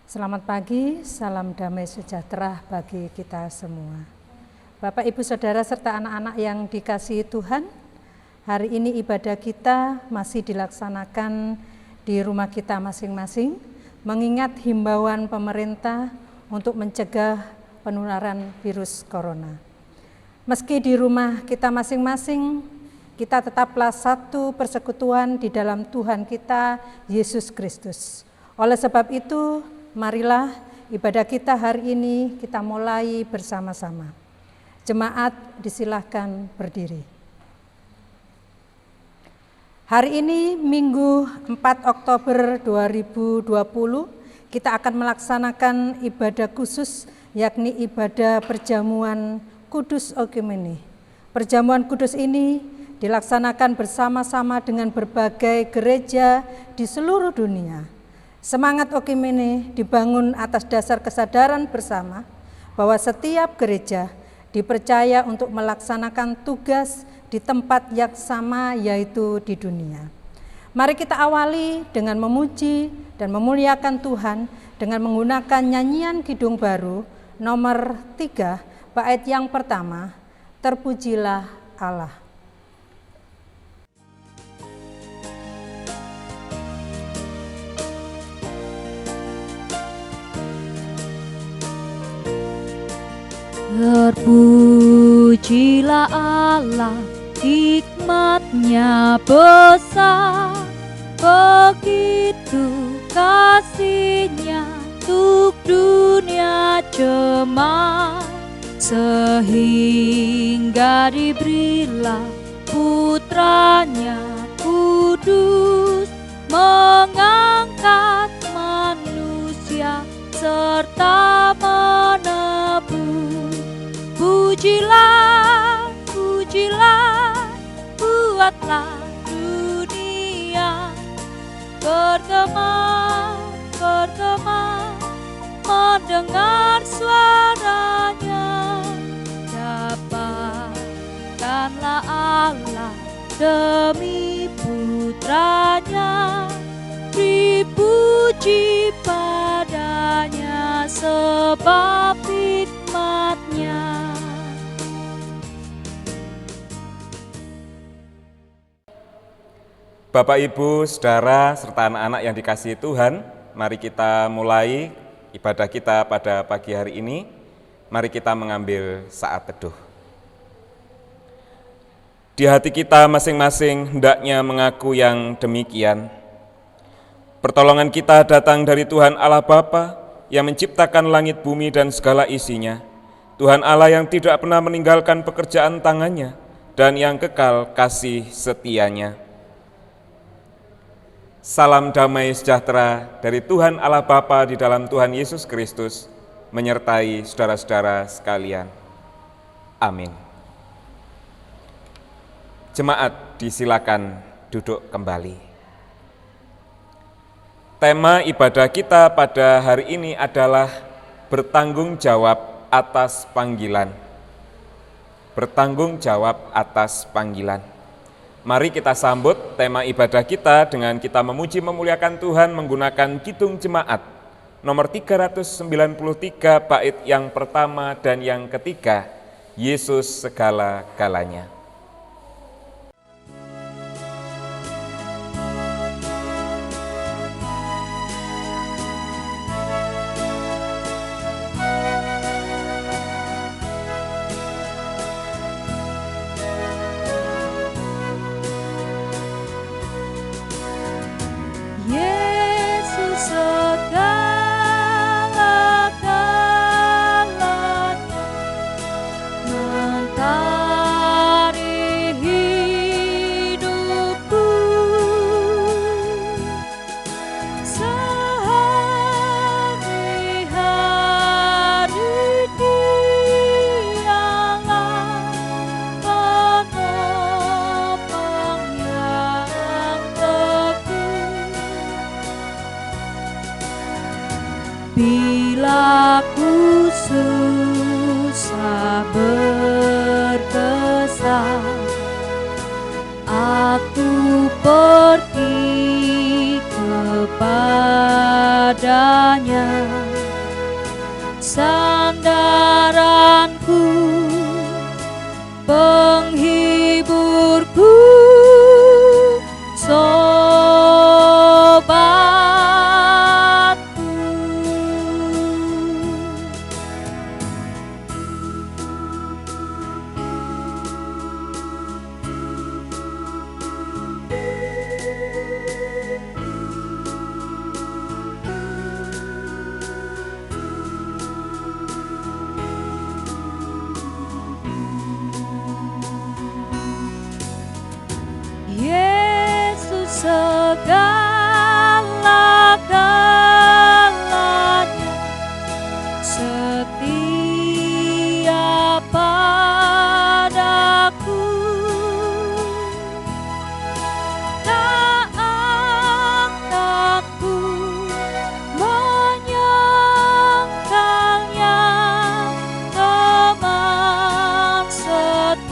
Selamat pagi, salam damai sejahtera bagi kita semua. Bapak, Ibu, Saudara, serta anak-anak yang dikasihi Tuhan, hari ini ibadah kita masih dilaksanakan di rumah kita masing-masing, mengingat himbauan pemerintah untuk mencegah penularan virus corona. Meski di rumah kita masing-masing, kita tetaplah satu persekutuan di dalam Tuhan kita, Yesus Kristus. Oleh sebab itu, marilah ibadah kita hari ini kita mulai bersama-sama. Jemaat disilahkan berdiri. Hari ini Minggu 4 Oktober 2020 kita akan melaksanakan ibadah khusus, yakni ibadah perjamuan Kudus Oikumene. Perjamuan kudus ini dilaksanakan bersama-sama dengan berbagai gereja di seluruh dunia. Semangat Oikumene dibangun atas dasar kesadaran bersama bahwa setiap gereja dipercaya untuk melaksanakan tugas di tempat yang sama, yaitu di dunia. Mari kita awali dengan memuji dan memuliakan Tuhan dengan menggunakan nyanyian Kidung Baru nomor 3, bait yang pertama, Terpujilah Allah. Terpujilah Allah, hikmat-Nya besar, begitu kasih-Nya untuk dunia jemaat, sehingga diberilah Putranya kudus, mengangkat manusia serta menebus. Pujilah, pujilah, buatlah dunia bergema, bergema, mendengar suaranya. Dapatkanlah Allah demi Putranya, dipuji padanya sebab hikmat-Nya. Bapak, Ibu, Saudara, serta anak-anak yang dikasihi Tuhan, mari kita mulai ibadah kita pada pagi hari ini. Mari kita mengambil saat teduh. Di hati kita masing-masing hendaknya mengaku yang demikian. Pertolongan kita datang dari Tuhan Allah Bapa yang menciptakan langit bumi dan segala isinya. Tuhan Allah yang tidak pernah meninggalkan pekerjaan tangannya dan yang kekal kasih setianya. Salam damai sejahtera dari Tuhan Allah Bapa di dalam Tuhan Yesus Kristus menyertai saudara-saudara sekalian. Amin. Jemaat disilakan duduk kembali. Tema ibadah kita pada hari ini adalah bertanggung jawab atas panggilan. Bertanggung jawab atas panggilan. Mari kita sambut tema ibadah kita dengan kita memuji memuliakan Tuhan menggunakan Kidung Jemaat nomor 393 bait yang pertama dan yang ketiga, Yesus segala-galanya. Bila ku susah berkesan, aku pergi kepada padanya, sandaranku, penghiburku, sobatku. Yesus segala-galanya, setia padaku. Tak akan ku menyangkalnya, teman setiaku.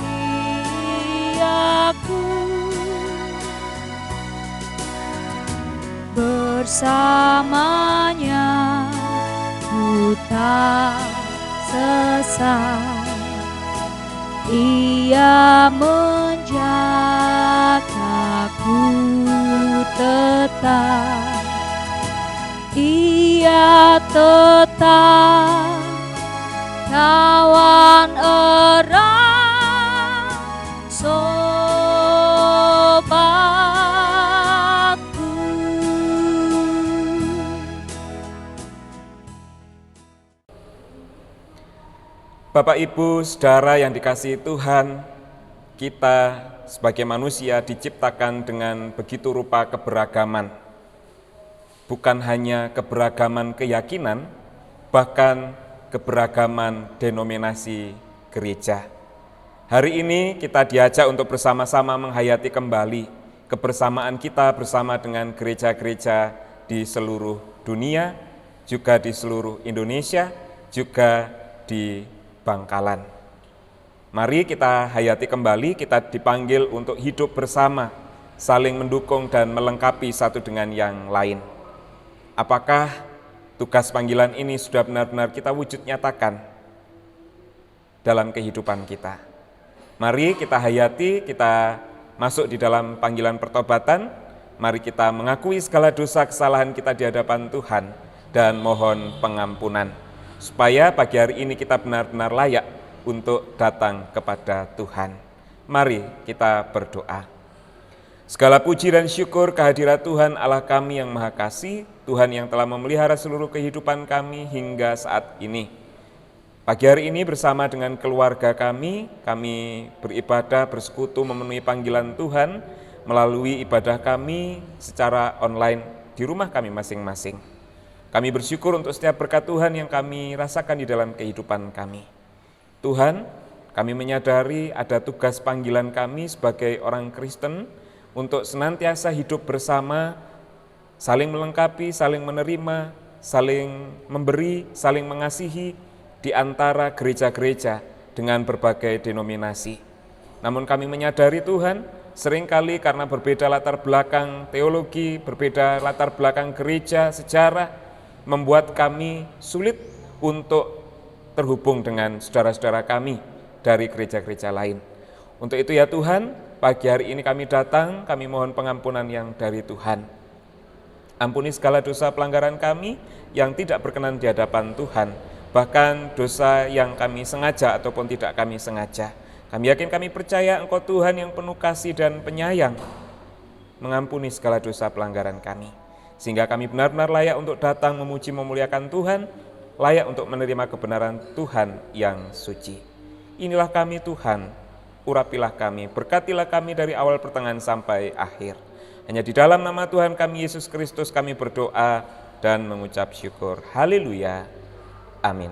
Bersamanya ku tak sesat, Ia menjagaku tetap, Ia tetap kawan erat, sobatku. Bapak, Ibu, Saudara yang dikasihi Tuhan, kita sebagai manusia diciptakan dengan begitu rupa keberagaman. Bukan hanya keberagaman keyakinan, bahkan keberagaman denominasi gereja. Hari ini kita diajak untuk bersama-sama menghayati kembali kebersamaan kita bersama dengan gereja-gereja di seluruh dunia, juga di seluruh Indonesia, juga di Bangkalan. Mari kita hayati kembali, kita dipanggil untuk hidup bersama, saling mendukung dan melengkapi satu dengan yang lain. Apakah tugas panggilan ini sudah benar-benar kita wujud nyatakan dalam kehidupan kita? Mari kita hayati, kita masuk di dalam panggilan pertobatan. Mari kita mengakui segala dosa kesalahan kita di hadapan Tuhan dan mohon pengampunan, supaya pagi hari ini kita benar-benar layak untuk datang kepada Tuhan. Mari kita berdoa. Segala puji dan syukur kehadirat Tuhan Allah kami yang Maha Kasih, Tuhan yang telah memelihara seluruh kehidupan kami hingga saat ini. Pagi hari ini bersama dengan keluarga kami beribadah, bersekutu memenuhi panggilan Tuhan melalui ibadah kami secara online di rumah kami masing-masing. Kami bersyukur untuk setiap berkat Tuhan yang kami rasakan di dalam kehidupan kami. Tuhan, kami menyadari ada tugas panggilan kami sebagai orang Kristen untuk senantiasa hidup bersama, saling melengkapi, saling menerima, saling memberi, saling mengasihi di antara gereja-gereja dengan berbagai denominasi. Namun kami menyadari Tuhan, seringkali karena berbeda latar belakang teologi, berbeda latar belakang gereja, sejarah, membuat kami sulit untuk terhubung dengan saudara-saudara kami dari gereja-gereja lain. Untuk itu ya Tuhan, pagi hari ini kami datang, kami mohon pengampunan yang dari Tuhan. Ampuni segala dosa pelanggaran kami yang tidak berkenan di hadapan Tuhan, bahkan dosa yang kami sengaja ataupun tidak kami sengaja. Kami yakin, kami percaya Engkau Tuhan yang penuh kasih dan penyayang, mengampuni segala dosa pelanggaran kami, sehingga kami benar-benar layak untuk datang memuji memuliakan Tuhan, layak untuk menerima kebenaran Tuhan yang suci. Inilah kami Tuhan, urapilah kami, berkatilah kami dari awal pertengahan sampai akhir. Hanya di dalam nama Tuhan kami Yesus Kristus kami berdoa dan mengucap syukur. Haleluya. Amin.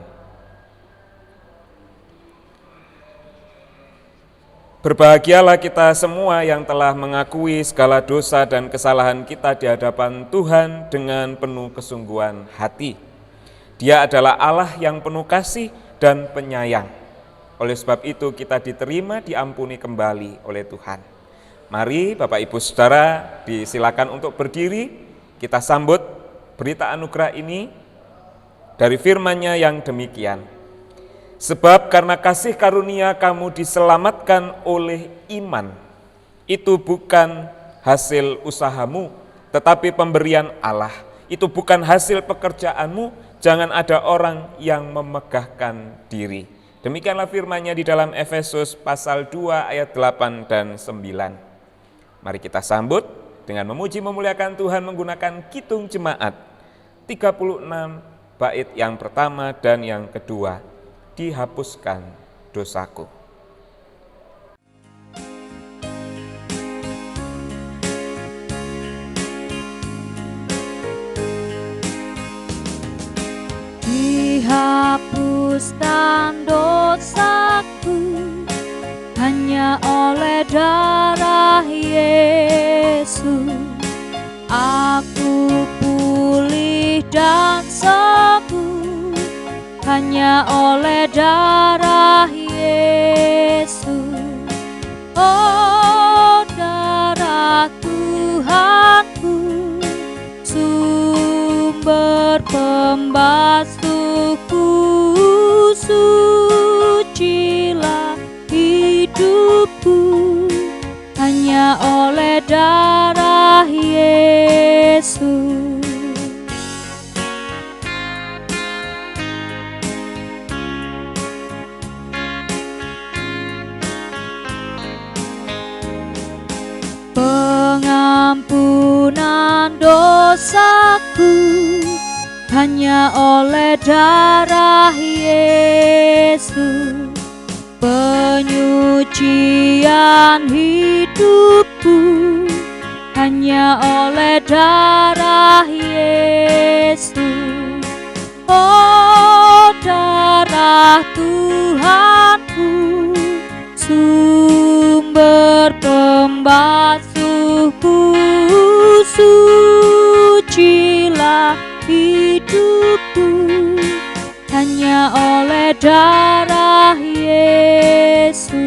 Berbahagialah kita semua yang telah mengakui segala dosa dan kesalahan kita di hadapan Tuhan dengan penuh kesungguhan hati. Dia adalah Allah yang penuh kasih dan penyayang. Oleh sebab itu kita diterima, diampuni kembali oleh Tuhan. Mari Bapak Ibu Saudara disilakan untuk berdiri, kita sambut berita anugerah ini dari firman-Nya yang demikian. Sebab karena kasih karunia kamu diselamatkan oleh iman. Itu bukan hasil usahamu, tetapi pemberian Allah. Itu bukan hasil pekerjaanmu, jangan ada orang yang memegahkan diri. Demikianlah firman-Nya di dalam Efesus pasal 2 ayat 8 dan 9. Mari kita sambut dengan memuji memuliakan Tuhan menggunakan Kidung Jemaat 36 bait yang pertama dan yang kedua, dihapuskan dosaku. Dihapuskan dosaku hanya oleh darah Yesus. Aku pulih dan sembuh hanya oleh darah Yesus. Oh, darah Tuhanku, sumber pembasuhku, sucilah hidupku hanya oleh darah Yesus. Pengampunan dosaku hanya oleh darah Yesus. Penyucian hidupku hanya oleh darah Yesus. Oh, darah Tuhanku, sumber pembasuhku, sucilah hidupku hanya oleh darah Yesus.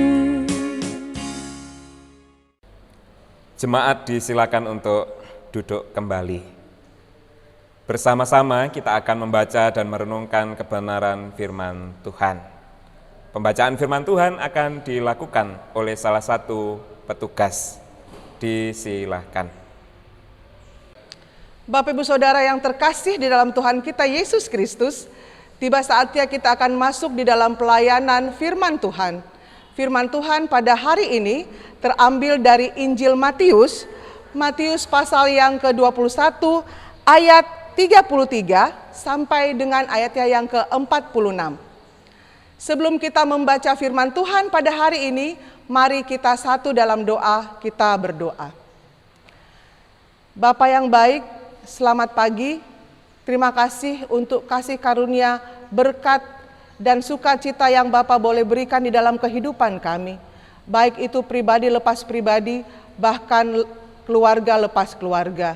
Jemaat disilakan untuk duduk kembali. Bersama-sama kita akan membaca dan merenungkan kebenaran firman Tuhan. Pembacaan firman Tuhan akan dilakukan oleh salah satu petugas. Disilahkan. Bapak Ibu Saudara yang terkasih di dalam Tuhan kita Yesus Kristus, tiba saatnya kita akan masuk di dalam pelayanan firman Tuhan. Firman Tuhan pada hari ini terambil dari Injil Matius, Matius pasal yang ke-21 ayat 33 sampai dengan ayatnya yang ke-46. Sebelum kita membaca firman Tuhan pada hari ini, mari kita satu dalam doa, kita berdoa. Bapa yang baik, selamat pagi. Terima kasih untuk kasih karunia, berkat, dan sukacita yang Bapa boleh berikan di dalam kehidupan kami. Baik itu pribadi lepas pribadi, bahkan keluarga lepas keluarga.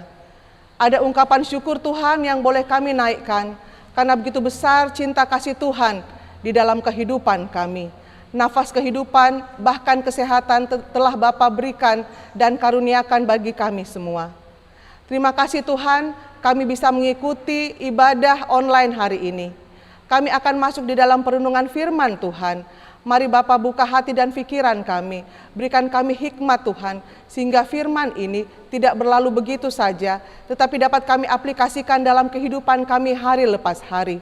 Ada ungkapan syukur Tuhan yang boleh kami naikkan, karena begitu besar cinta kasih Tuhan di dalam kehidupan kami. Nafas kehidupan, bahkan kesehatan telah Bapa berikan dan karuniakan bagi kami semua. Terima kasih Tuhan, kami bisa mengikuti ibadah online hari ini. Kami akan masuk di dalam perenungan firman Tuhan. Mari Bapa buka hati dan pikiran kami, berikan kami hikmat Tuhan, sehingga firman ini tidak berlalu begitu saja, tetapi dapat kami aplikasikan dalam kehidupan kami hari lepas hari.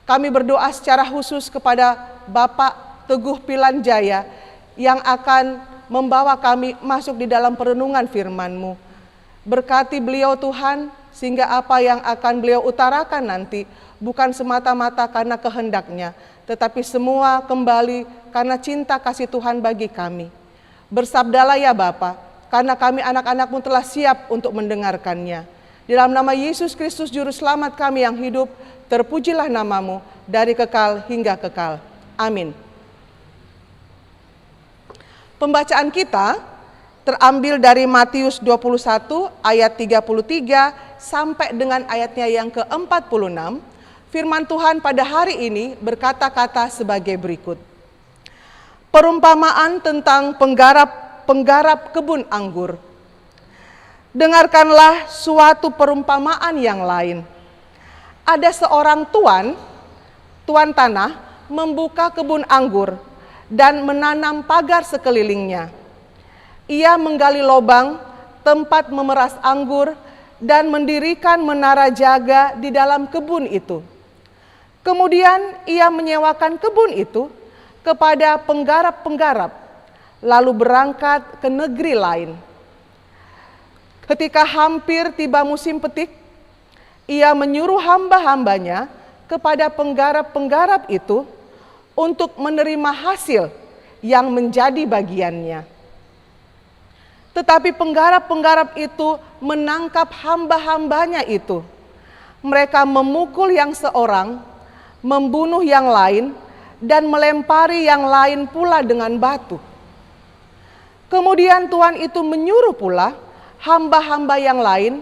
Kami berdoa secara khusus kepada Bapak Teguh Pilanjaya yang akan membawa kami masuk di dalam perenungan firman-Mu. Berkati beliau Tuhan, sehingga apa yang akan beliau utarakan nanti bukan semata-mata karena kehendaknya, tetapi semua kembali karena cinta kasih Tuhan bagi kami. Bersabdalah ya Bapa, karena kami anak-anak-Mu telah siap untuk mendengarkannya. Di dalam nama Yesus Kristus Juru Selamat kami yang hidup, terpujilah nama-Mu dari kekal hingga kekal. Amin. Pembacaan kita terambil dari Matius 21 ayat 33 sampai dengan ayatnya yang ke-46. Firman Tuhan pada hari ini berkata-kata sebagai berikut. Perumpamaan tentang penggarap kebun anggur. Dengarkanlah suatu perumpamaan yang lain. ada seorang tuan tanah membuka kebun anggur dan menanam pagar sekelilingnya. Ia menggali lubang tempat memeras anggur dan mendirikan menara jaga di dalam kebun itu. Kemudian ia menyewakan kebun itu kepada penggarap-penggarap, lalu berangkat ke negeri lain. Ketika hampir tiba musim petik, ia menyuruh hamba-hambanya kepada penggarap-penggarap itu untuk menerima hasil yang menjadi bagiannya. Tetapi penggarap-penggarap itu menangkap hamba-hambanya itu. Mereka memukul yang seorang, membunuh yang lain, dan melempari yang lain pula dengan batu. Kemudian tuan itu menyuruh pula hamba-hamba yang lain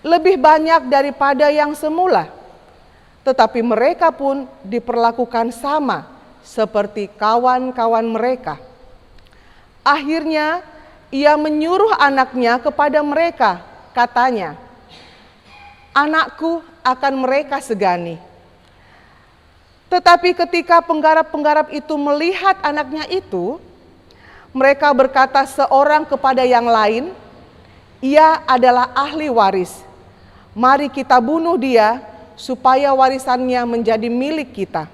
lebih banyak daripada yang semula. Tetapi mereka pun diperlakukan sama seperti kawan-kawan mereka. Akhirnya ia menyuruh anaknya kepada mereka, katanya, "Anakku akan mereka segani." Tetapi ketika penggarap-penggarap itu melihat anaknya itu, mereka berkata seorang kepada yang lain, "Ia adalah ahli waris. Mari kita bunuh dia supaya warisannya menjadi milik kita."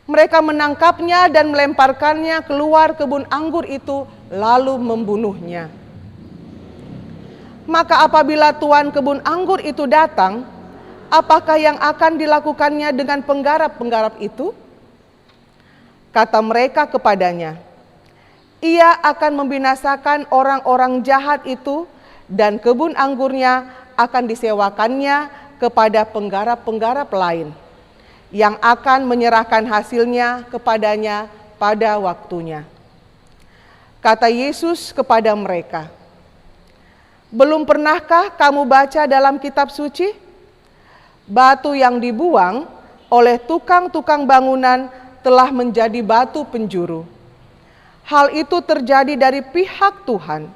Mereka menangkapnya dan melemparkannya keluar kebun anggur itu, lalu membunuhnya. Maka apabila tuan kebun anggur itu datang, apakah yang akan dilakukannya dengan penggarap-penggarap itu? Kata mereka kepadanya, "Ia akan membinasakan orang-orang jahat itu, dan kebun anggurnya akan disewakannya kepada penggarap-penggarap lain, yang akan menyerahkan hasilnya kepadanya pada waktunya." Kata Yesus kepada mereka, "Belum pernahkah kamu baca dalam kitab suci? Batu yang dibuang oleh tukang-tukang bangunan telah menjadi batu penjuru. Hal itu terjadi dari pihak Tuhan,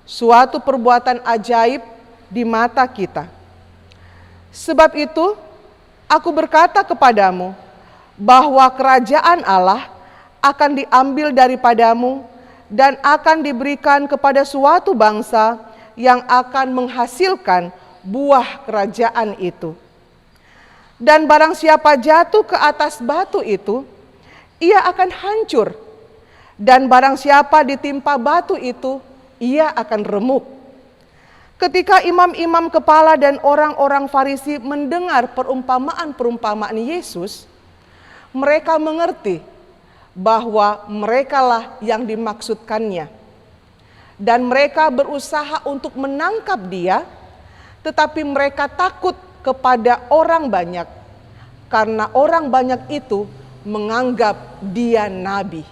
suatu perbuatan ajaib di mata kita. Sebab itu, aku berkata kepadamu bahwa kerajaan Allah akan diambil daripadamu dan akan diberikan kepada suatu bangsa yang akan menghasilkan buah kerajaan itu. Dan barang siapa jatuh ke atas batu itu, ia akan hancur. Dan barang siapa ditimpa batu itu, ia akan remuk." Ketika imam-imam kepala dan orang-orang Farisi mendengar perumpamaan-perumpamaan Yesus, mereka mengerti bahwa merekalah yang dimaksudkannya. Dan mereka berusaha untuk menangkap dia, tetapi mereka takut kepada orang banyak, karena orang banyak itu menganggap dia nabi.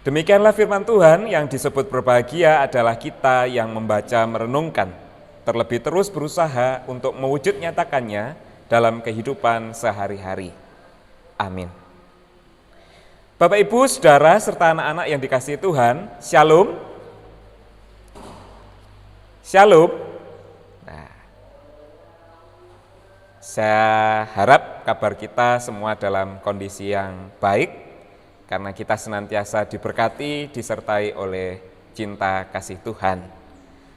Demikianlah firman Tuhan. Yang disebut berbahagia adalah kita yang membaca merenungkan, terlebih terus berusaha untuk mewujud nyatakannya dalam kehidupan sehari-hari. Amin. Bapak, Ibu, Saudara, serta anak-anak yang dikasihi Tuhan, Shalom. Shalom. Nah, saya harap kabar kita semua dalam kondisi yang baik, karena kita senantiasa diberkati, disertai oleh cinta kasih Tuhan.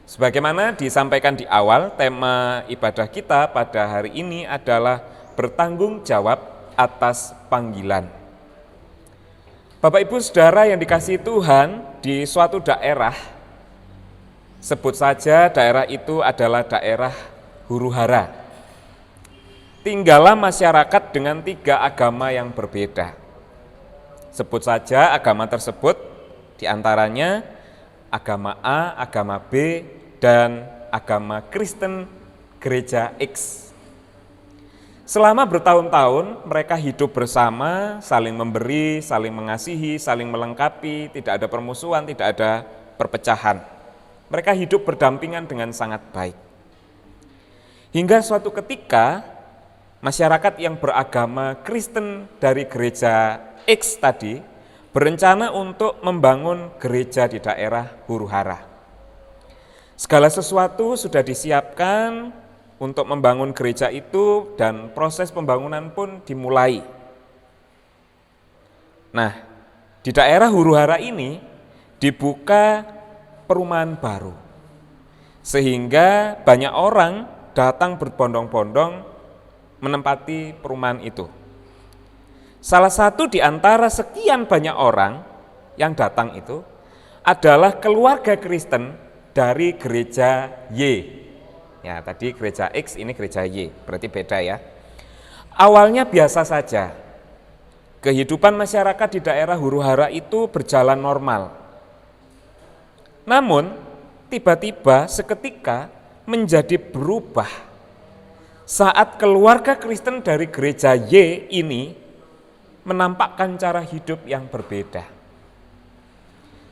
Sebagaimana disampaikan di awal, tema ibadah kita pada hari ini adalah bertanggung jawab atas panggilan. Bapak, Ibu, Saudara yang dikasihi Tuhan, di suatu daerah, sebut saja daerah itu adalah daerah huru-hara, tinggallah masyarakat dengan 3 agama yang berbeda. Sebut saja agama tersebut diantaranya agama A, agama B, dan agama Kristen gereja X. Selama bertahun-tahun mereka hidup bersama, saling memberi, saling mengasihi, saling melengkapi, tidak ada permusuhan, tidak ada perpecahan. Mereka hidup berdampingan dengan sangat baik. Hingga suatu ketika masyarakat yang beragama Kristen dari gereja X tadi berencana untuk membangun gereja di daerah huru-hara. Segala sesuatu sudah disiapkan untuk membangun gereja itu dan proses pembangunan pun dimulai. Nah, di daerah huru-hara ini dibuka perumahan baru. Sehingga banyak orang datang berbondong-bondong menempati perumahan itu. Salah satu di antara sekian banyak orang yang datang itu adalah keluarga Kristen dari gereja Y. Ya, tadi gereja X, ini gereja Y, berarti beda ya. Awalnya biasa saja. Kehidupan masyarakat di daerah huru-hara itu berjalan normal. Namun, tiba-tiba seketika menjadi berubah saat keluarga Kristen dari gereja Y ini menampakkan cara hidup yang berbeda.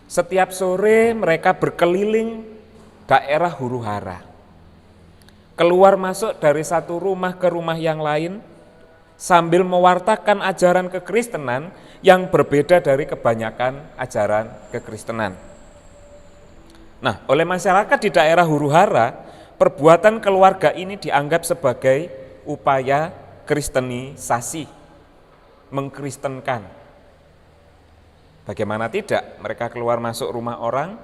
Setiap sore mereka berkeliling daerah huru-hara, keluar masuk dari satu rumah ke rumah yang lain, sambil mewartakan ajaran kekristenan yang berbeda dari kebanyakan ajaran kekristenan. Nah, oleh masyarakat di daerah huru-hara, perbuatan keluarga ini dianggap sebagai upaya kristenisasi, mengkristenkan. Bagaimana tidak, mereka keluar masuk rumah orang,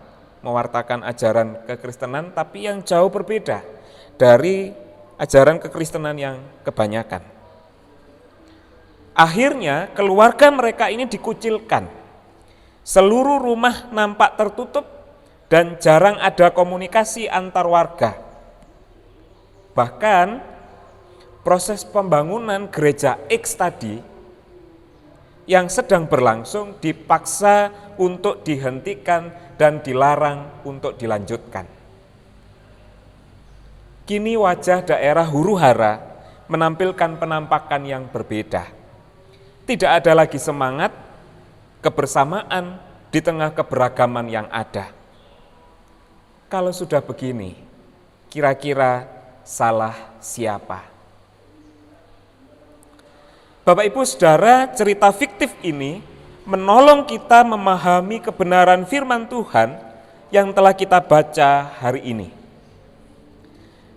mewartakan ajaran kekristenan, tapi yang jauh berbeda dari ajaran kekristenan yang kebanyakan. Akhirnya keluarga mereka ini dikucilkan. Seluruh rumah nampak tertutup dan jarang ada komunikasi antar warga. Bahkan proses pembangunan gereja X tadi yang sedang berlangsung dipaksa untuk dihentikan dan dilarang untuk dilanjutkan. Kini wajah daerah huru-hara menampilkan penampakan yang berbeda. Tidak ada lagi semangat kebersamaan di tengah keberagaman yang ada. Kalau sudah begini, kira-kira salah siapa? Bapak Ibu Saudara, cerita fiktif ini menolong kita memahami kebenaran firman Tuhan yang telah kita baca hari ini.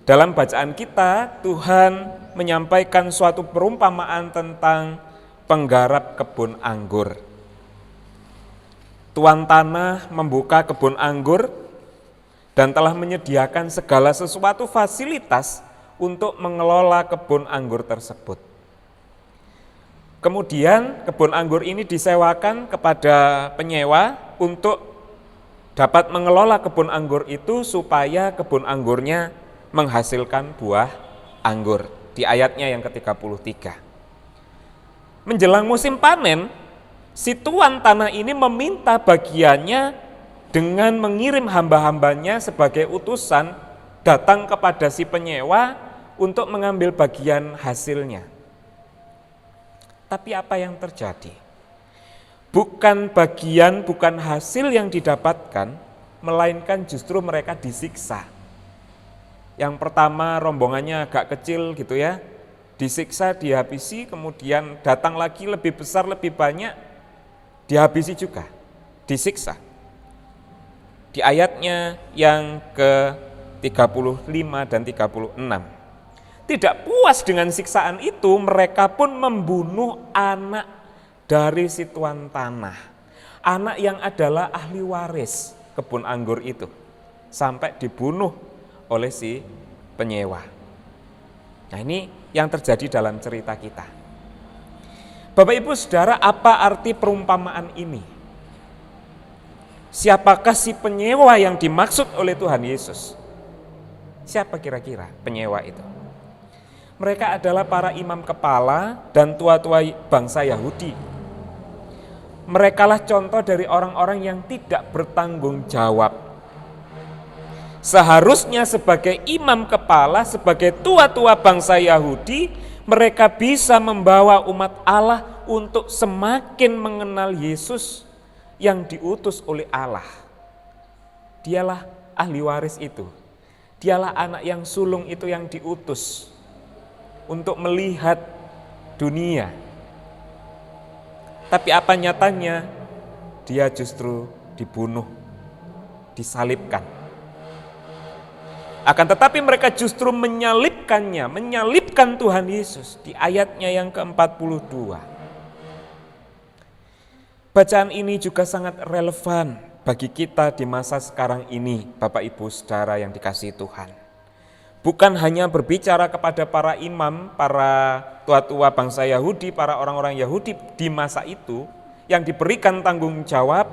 Dalam bacaan kita, Tuhan menyampaikan suatu perumpamaan tentang penggarap kebun anggur. Tuan tanah membuka kebun anggur dan telah menyediakan segala sesuatu fasilitas untuk mengelola kebun anggur tersebut. Kemudian kebun anggur ini disewakan kepada penyewa untuk dapat mengelola kebun anggur itu supaya kebun anggurnya menghasilkan buah anggur. Di ayatnya yang ke-33. Menjelang musim panen, si tuan tanah ini meminta bagiannya dengan mengirim hamba-hambanya sebagai utusan datang kepada si penyewa untuk mengambil bagian hasilnya. Tapi apa yang terjadi? Bukan bagian, bukan hasil yang didapatkan, melainkan justru mereka disiksa. Yang pertama rombongannya agak kecil gitu ya, disiksa, dihabisi, kemudian datang lagi lebih besar, lebih banyak, dihabisi juga, disiksa. Di ayatnya yang ke-35 dan 36. Tidak puas dengan siksaan itu, mereka pun membunuh anak dari si tuan tanah. Anak yang adalah ahli waris kebun anggur itu. Sampai dibunuh oleh si penyewa. Nah, ini yang terjadi dalam cerita kita. Bapak Ibu Saudara, apa arti perumpamaan ini? Siapakah si penyewa yang dimaksud oleh Tuhan Yesus? Siapa kira-kira penyewa itu? Mereka adalah para imam kepala dan tua-tua bangsa Yahudi. Merekalah contoh dari orang-orang yang tidak bertanggung jawab. Seharusnya sebagai imam kepala, sebagai tua-tua bangsa Yahudi, mereka bisa membawa umat Allah untuk semakin mengenal Yesus yang diutus oleh Allah. Dialah ahli waris itu. Dialah anak yang sulung itu yang diutus untuk melihat dunia. Tapi apa nyatanya? Dia justru dibunuh, disalibkan. Akan tetapi mereka justru menyalibkan Tuhan Yesus di ayatnya yang ke-42. Bacaan ini juga sangat relevan bagi kita di masa sekarang ini, Bapak Ibu Saudara yang dikasihi Tuhan. Bukan hanya berbicara kepada para imam, para tua-tua bangsa Yahudi, para orang-orang Yahudi di masa itu yang diberikan tanggung jawab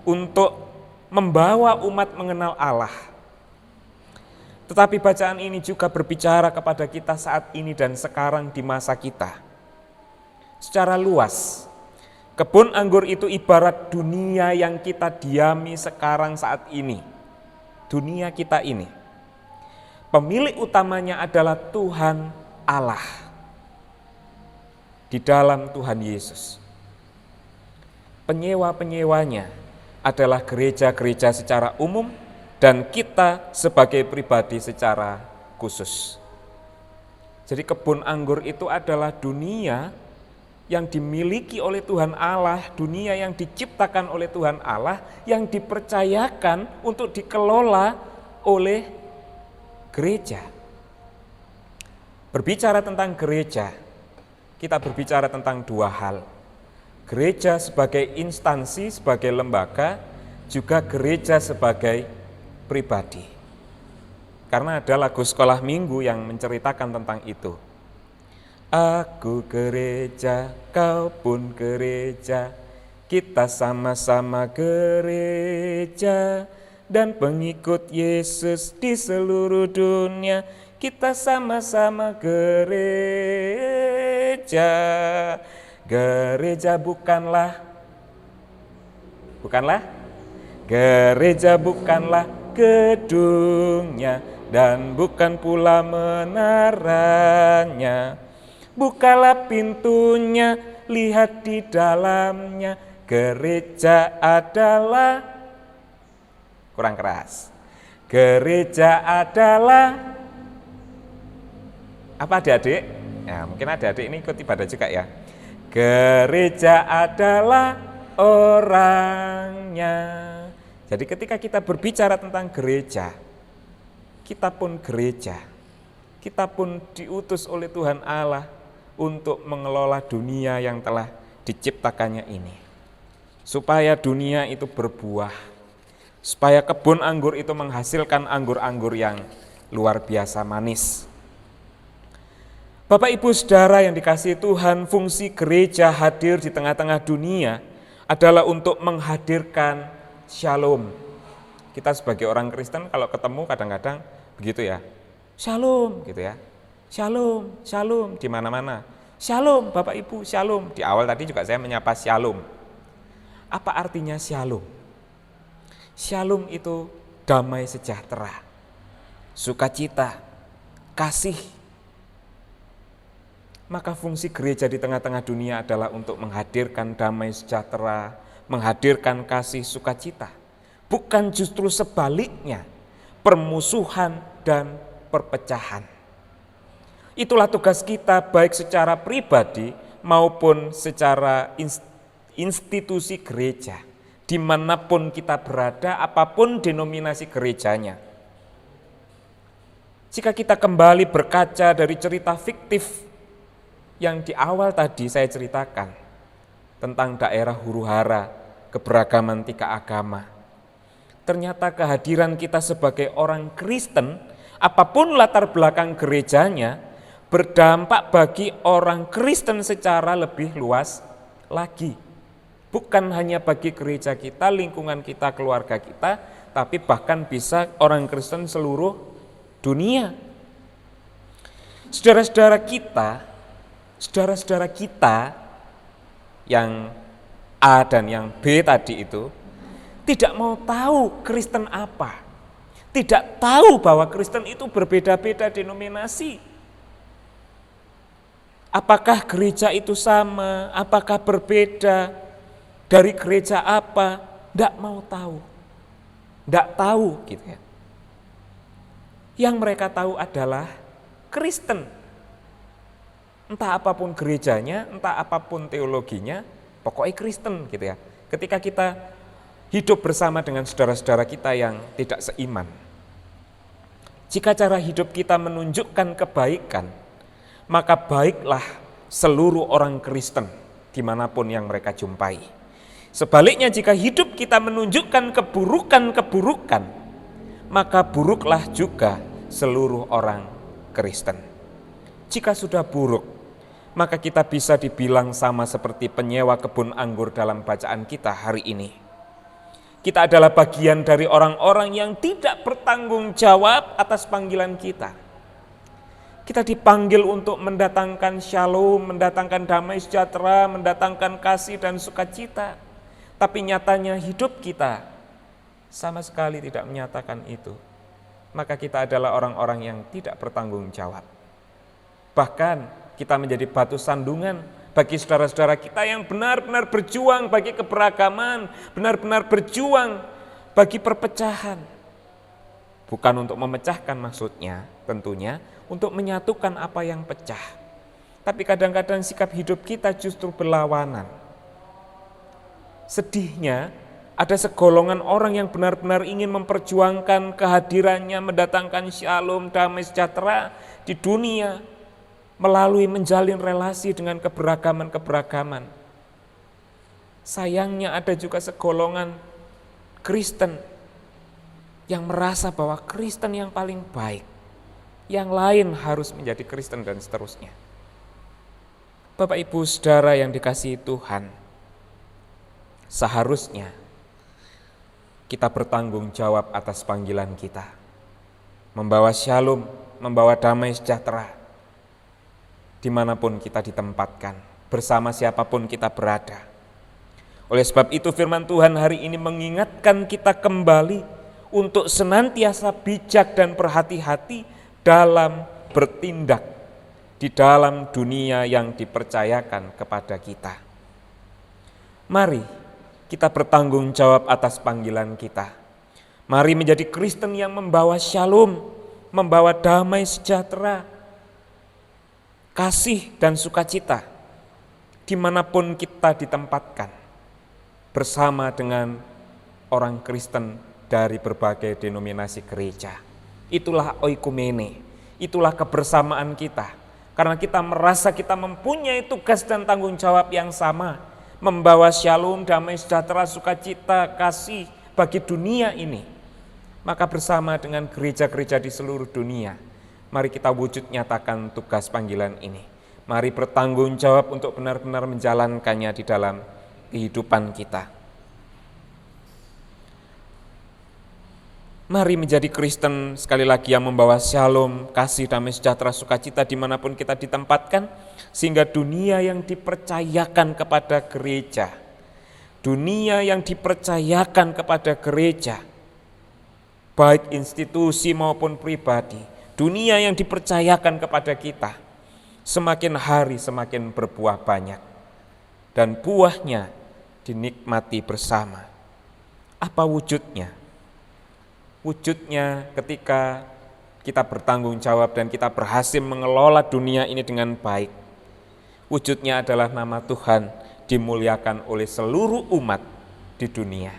untuk membawa umat mengenal Allah. Tetapi bacaan ini juga berbicara kepada kita saat ini dan sekarang di masa kita. Secara luas, kebun anggur itu ibarat dunia yang kita diami sekarang saat ini. Dunia kita ini. Pemilik utamanya adalah Tuhan Allah. Di dalam Tuhan Yesus. Penyewa-penyewanya adalah gereja-gereja secara umum dan kita sebagai pribadi secara khusus. Jadi kebun anggur itu adalah dunia yang dimiliki oleh Tuhan Allah, dunia yang diciptakan oleh Tuhan Allah, yang dipercayakan untuk dikelola oleh gereja. Berbicara tentang gereja, kita berbicara tentang dua hal. Gereja sebagai instansi, sebagai lembaga, juga gereja sebagai pribadi. Karena ada lagu sekolah minggu yang menceritakan tentang itu. Aku gereja, kau pun gereja, kita sama-sama gereja, dan pengikut Yesus di seluruh dunia, kita sama-sama gereja. Gereja bukanlah gereja bukanlah gedungnya dan bukan pula menaranya. Bukalah pintunya, lihat di dalamnya. Gereja adalah, kurang keras. Gereja adalah, apa adik-adik? Ya, mungkin adik-adik ini ikut ibadah juga ya. Gereja adalah orangnya. Jadi ketika kita berbicara tentang gereja, kita pun gereja, kita pun diutus oleh Tuhan Allah untuk mengelola dunia yang telah diciptakannya ini. Supaya dunia itu berbuah, supaya kebun anggur itu menghasilkan anggur-anggur yang luar biasa manis. Bapak Ibu Saudara yang dikasihi Tuhan, fungsi gereja hadir di tengah-tengah dunia adalah untuk menghadirkan shalom. Kita sebagai orang Kristen kalau ketemu kadang-kadang begitu ya. Shalom gitu ya. Shalom, shalom di mana-mana. Shalom Bapak Ibu, shalom. Di awal tadi juga saya menyapa shalom. Apa artinya shalom? Shalom itu damai sejahtera, sukacita, kasih. Maka fungsi gereja di tengah-tengah dunia adalah untuk menghadirkan damai sejahtera, menghadirkan kasih sukacita. Bukan justru sebaliknya, permusuhan dan perpecahan. Itulah tugas kita baik secara pribadi maupun secara institusi gereja. Dimanapun kita berada, apapun denominasi gerejanya. Jika kita kembali berkaca dari cerita fiktif yang di awal tadi saya ceritakan tentang daerah huru-hara, keberagaman tiga agama. Ternyata kehadiran kita sebagai orang Kristen, apapun latar belakang gerejanya, berdampak bagi orang Kristen secara lebih luas lagi. Bukan hanya bagi gereja kita, lingkungan kita, keluarga kita, tapi bahkan bisa orang Kristen seluruh dunia. Saudara-saudara kita yang A dan yang B tadi itu tidak mau tahu Kristen apa. Tidak tahu bahwa Kristen itu berbeda-beda denominasi. Apakah gereja itu sama? Apakah berbeda? Dari gereja apa? Tidak mau tahu. Tidak tahu gitu ya. Yang mereka tahu adalah Kristen. Entah apapun gerejanya, entah apapun teologinya, pokoknya Kristen gitu ya. Ketika kita hidup bersama dengan saudara-saudara kita yang tidak seiman. Jika cara hidup kita menunjukkan kebaikan, maka baiklah seluruh orang Kristen dimanapun yang mereka jumpai. Sebaliknya jika hidup kita menunjukkan keburukan-keburukan, maka buruklah juga seluruh orang Kristen. Jika sudah buruk, maka kita bisa dibilang sama seperti penyewa kebun anggur dalam bacaan kita hari ini. Kita adalah bagian dari orang-orang yang tidak bertanggung jawab atas panggilan kita. Kita dipanggil untuk mendatangkan shalom, mendatangkan damai sejahtera, mendatangkan kasih dan sukacita. Tapi nyatanya hidup kita sama sekali tidak menyatakan itu. Maka kita adalah orang-orang yang tidak bertanggung jawab. Bahkan kita menjadi batu sandungan bagi saudara-saudara kita yang benar-benar berjuang bagi keberagaman, benar-benar berjuang bagi perpecahan. Bukan untuk memecahkan maksudnya, tentunya untuk menyatukan apa yang pecah. Tapi kadang-kadang sikap hidup kita justru berlawanan. Sedihnya, ada segolongan orang yang benar-benar ingin memperjuangkan kehadirannya, mendatangkan shalom, damai sejahtera di dunia melalui menjalin relasi dengan keberagaman-keberagaman. Sayangnya ada juga segolongan Kristen yang merasa bahwa Kristen yang paling baik, yang lain harus menjadi Kristen dan seterusnya. Bapak Ibu Saudara yang dikasihi Tuhan, seharusnya kita bertanggung jawab atas panggilan kita, membawa shalom, membawa damai sejahtera dimanapun kita ditempatkan, bersama siapapun kita berada. Oleh sebab itu firman Tuhan hari ini mengingatkan kita kembali untuk senantiasa bijak dan berhati-hati dalam bertindak di dalam dunia yang dipercayakan kepada kita. Mari kita bertanggung jawab atas panggilan kita. Mari menjadi Kristen yang membawa shalom, membawa damai sejahtera, kasih dan sukacita dimanapun kita ditempatkan bersama dengan orang Kristen dari berbagai denominasi gereja. Itulah oikumene, itulah kebersamaan kita. Karena kita merasa kita mempunyai tugas dan tanggung jawab yang sama, membawa shalom, damai sejahtera, sukacita, kasih bagi dunia ini. Maka bersama dengan gereja-gereja di seluruh dunia, mari kita wujud nyatakan tugas panggilan ini. Mari bertanggung jawab untuk benar-benar menjalankannya di dalam kehidupan kita. Mari menjadi Kristen sekali lagi yang membawa shalom, kasih, damai sejahtera, sukacita dimanapun kita ditempatkan, sehingga dunia yang dipercayakan kepada gereja, dunia yang dipercayakan kepada gereja, baik institusi maupun pribadi, dunia yang dipercayakan kepada kita, semakin hari semakin berbuah banyak, dan buahnya dinikmati bersama. Apa wujudnya? Wujudnya ketika kita bertanggung jawab dan kita berhasil mengelola dunia ini dengan baik. Wujudnya adalah nama Tuhan dimuliakan oleh seluruh umat di dunia.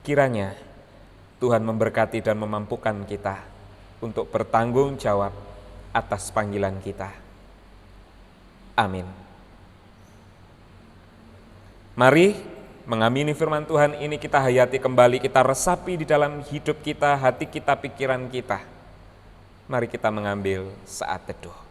Kiranya Tuhan memberkati dan memampukan kita untuk bertanggung jawab atas panggilan kita. Amin. Mari mengamini firman Tuhan ini kita hayati kembali, kita resapi di dalam hidup kita, hati kita, pikiran kita. Mari kita mengambil saat teduh.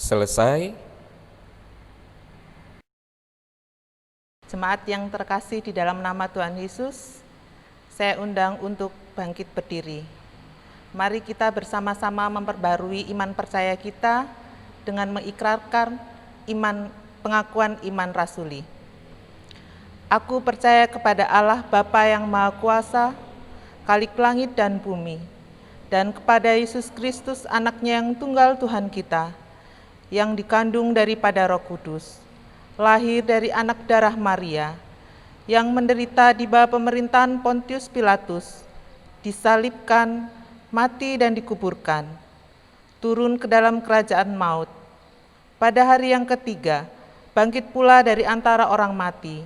selesai. Jemaat yang terkasih di dalam nama Tuhan Yesus, saya undang untuk bangkit berdiri. Mari kita bersama-sama memperbarui iman percaya kita dengan mengikrarkan pengakuan iman rasuli. Aku percaya kepada Allah Bapa yang Maha Kuasa, Khalik langit dan bumi, dan kepada Yesus Kristus anaknya yang tunggal Tuhan kita, yang dikandung daripada Roh Kudus, lahir dari anak darah Maria, yang menderita di bawah pemerintahan Pontius Pilatus, disalibkan, mati dan dikuburkan, turun ke dalam kerajaan maut. Pada hari yang ketiga, bangkit pula dari antara orang mati,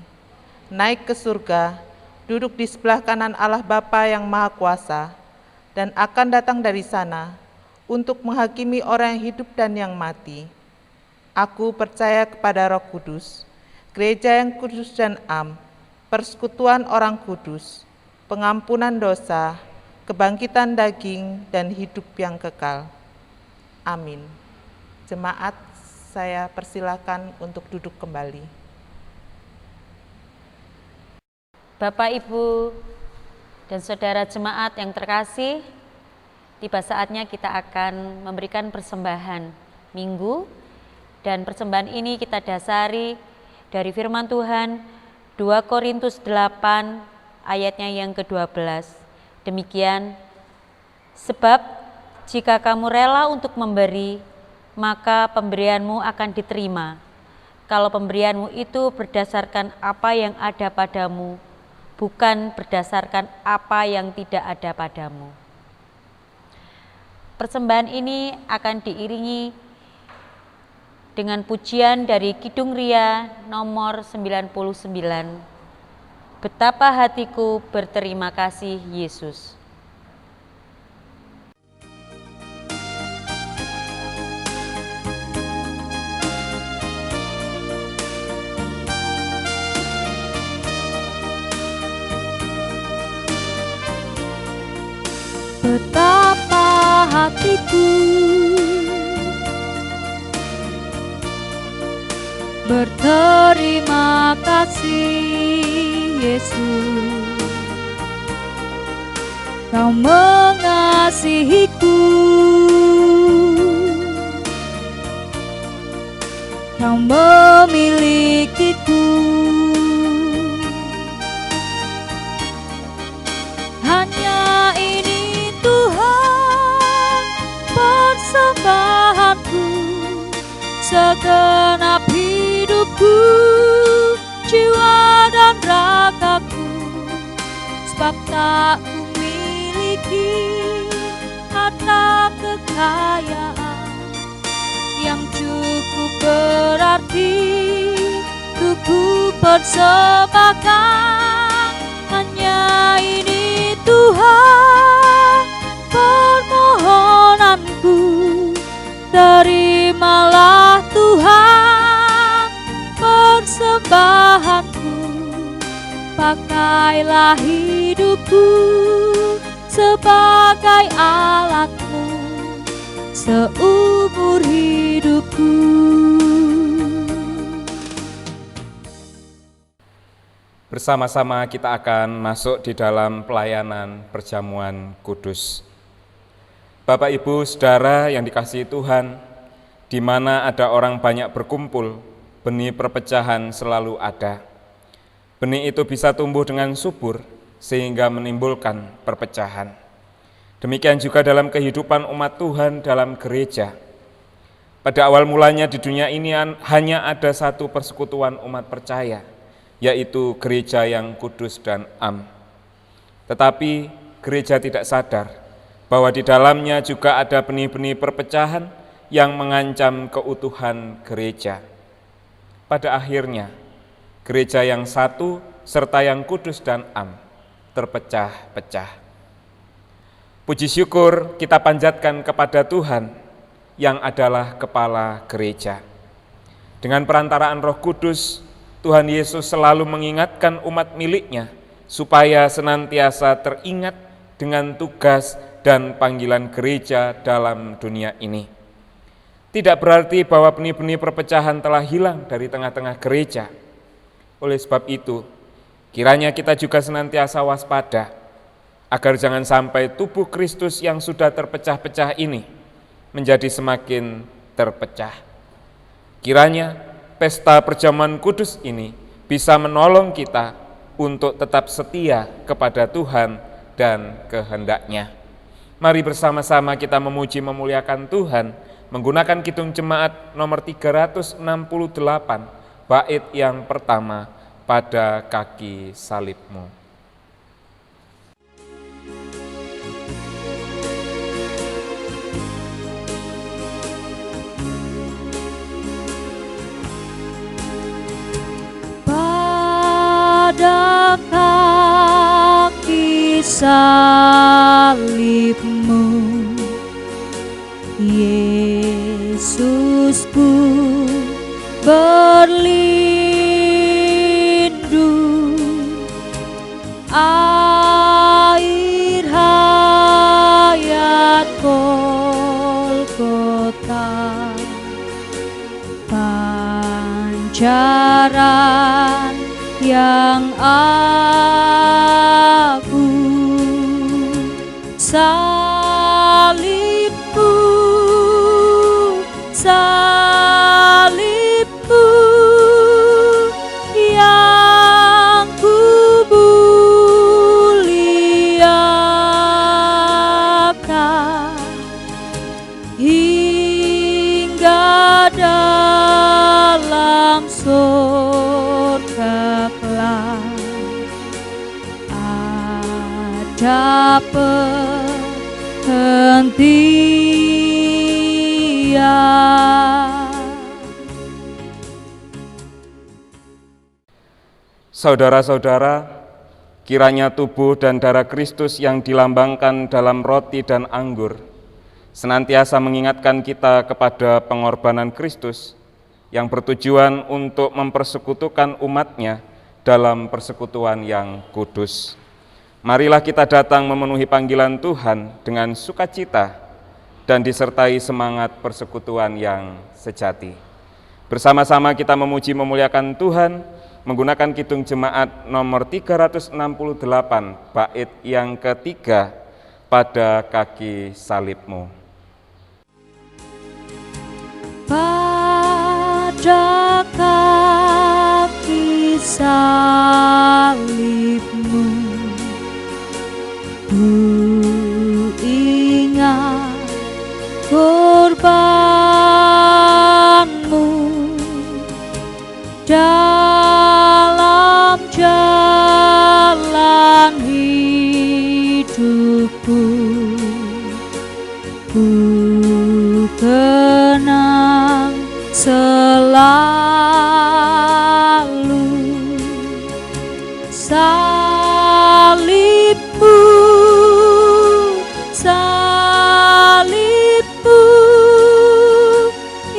naik ke surga, duduk di sebelah kanan Allah Bapa yang Maha Kuasa, dan akan datang dari sana untuk menghakimi orang yang hidup dan yang mati. Aku percaya kepada Roh Kudus, gereja yang kudus dan am, persekutuan orang kudus, pengampunan dosa, kebangkitan daging, dan hidup yang kekal. Amin. Jemaat, saya persilakan untuk duduk kembali. Bapak, Ibu, dan saudara jemaat yang terkasih, tiba saatnya kita akan memberikan persembahan minggu, dan persembahan ini kita dasari dari firman Tuhan 2 Korintus 8 ayatnya yang ke-12. Demikian, sebab jika kamu rela untuk memberi, maka pemberianmu akan diterima. Kalau pemberianmu itu berdasarkan apa yang ada padamu, bukan berdasarkan apa yang tidak ada padamu. Persembahan ini akan diiringi dengan pujian dari Kidung Ria nomor 99. Betapa hatiku berterima kasih Yesus. Betapa hatiku berterima kasih Yesus, Kau mengasihiku, Kau memilikiku. Hanya ini Tuhan persembahanku, segenap hidupku, jiwa dan ragaku, sebab tak kumiliki harta kekayaan yang cukup berarti untuk ku persembahkan. Hanya ini Tuhan permohonanku, terimalah Tuhan persembahanku, pakailah hidupku sebagai alatmu seumur hidupku. Bersama-sama kita akan masuk di dalam pelayanan perjamuan kudus. Bapak, Ibu, Saudara yang dikasihi Tuhan, di mana ada orang banyak berkumpul, benih perpecahan selalu ada. Benih itu bisa tumbuh dengan subur sehingga menimbulkan perpecahan. Demikian juga dalam kehidupan umat Tuhan dalam gereja. Pada awal mulanya di dunia ini hanya ada satu persekutuan umat percaya, yaitu gereja yang kudus dan am. Tetapi gereja tidak sadar bahwa di dalamnya juga ada benih-benih perpecahan yang mengancam keutuhan gereja. Pada akhirnya, gereja yang satu serta yang kudus dan am terpecah-pecah. Puji syukur kita panjatkan kepada Tuhan yang adalah kepala gereja. Dengan perantaraan Roh Kudus, Tuhan Yesus selalu mengingatkan umat miliknya supaya senantiasa teringat dengan tugas dan panggilan gereja dalam dunia ini. Tidak berarti bahwa benih-benih perpecahan telah hilang dari tengah-tengah gereja. Oleh sebab itu, kiranya kita juga senantiasa waspada, agar jangan sampai tubuh Kristus yang sudah terpecah-pecah ini menjadi semakin terpecah. Kiranya pesta perjamuan kudus ini bisa menolong kita untuk tetap setia kepada Tuhan dan kehendak-Nya. Mari bersama-sama kita memuji memuliakan Tuhan menggunakan kidung jemaat nomor 368, bait yang pertama, pada kaki salib-Mu. Pada kaki salib-Mu, Yesusku berlindung, air hayat Golgota, pancaran yang abu, salib-Mu, salib-Mu yang kumuliakan, hingga dalam surga kelak ada perhentian. Saudara-saudara, kiranya tubuh dan darah Kristus yang dilambangkan dalam roti dan anggur senantiasa mengingatkan kita kepada pengorbanan Kristus yang bertujuan untuk mempersekutukan umat-Nya dalam persekutuan yang kudus. Marilah kita datang memenuhi panggilan Tuhan dengan sukacita dan disertai semangat persekutuan yang sejati. Bersama-sama kita memuji memuliakan Tuhan menggunakan kidung jemaat nomor 368, bait yang ketiga, pada kaki salib-Mu. Pada kaki salib-Mu, ku ingat korban-Mu dalam jalan hidupku. Ku kenang selalu salib-Mu, salib-Mu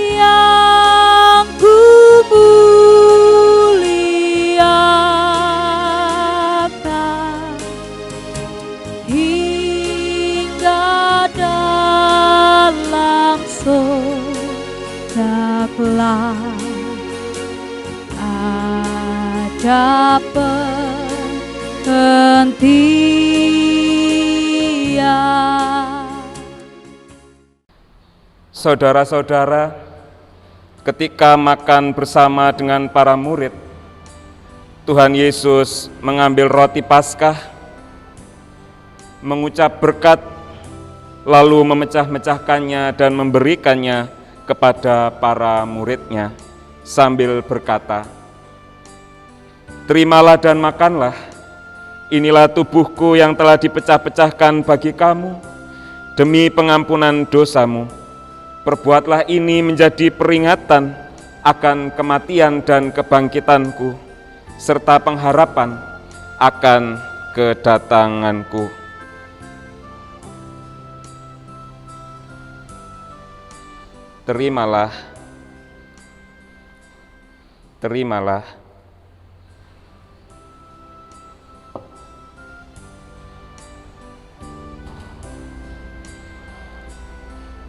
yang kumuliakan, hingga dalam surga kelak ada perhentian. Saudara-saudara, ketika makan bersama dengan para murid, Tuhan Yesus mengambil roti Paskah, mengucap berkat, lalu memecah-mecahkannya dan memberikannya kepada para murid-Nya sambil berkata, "Terimalah dan makanlah, inilah tubuhku yang telah dipecah-pecahkan bagi kamu, demi pengampunan dosamu. Perbuatlah ini menjadi peringatan akan kematian dan kebangkitanku, serta pengharapan akan kedatanganku." Terimalah, terimalah.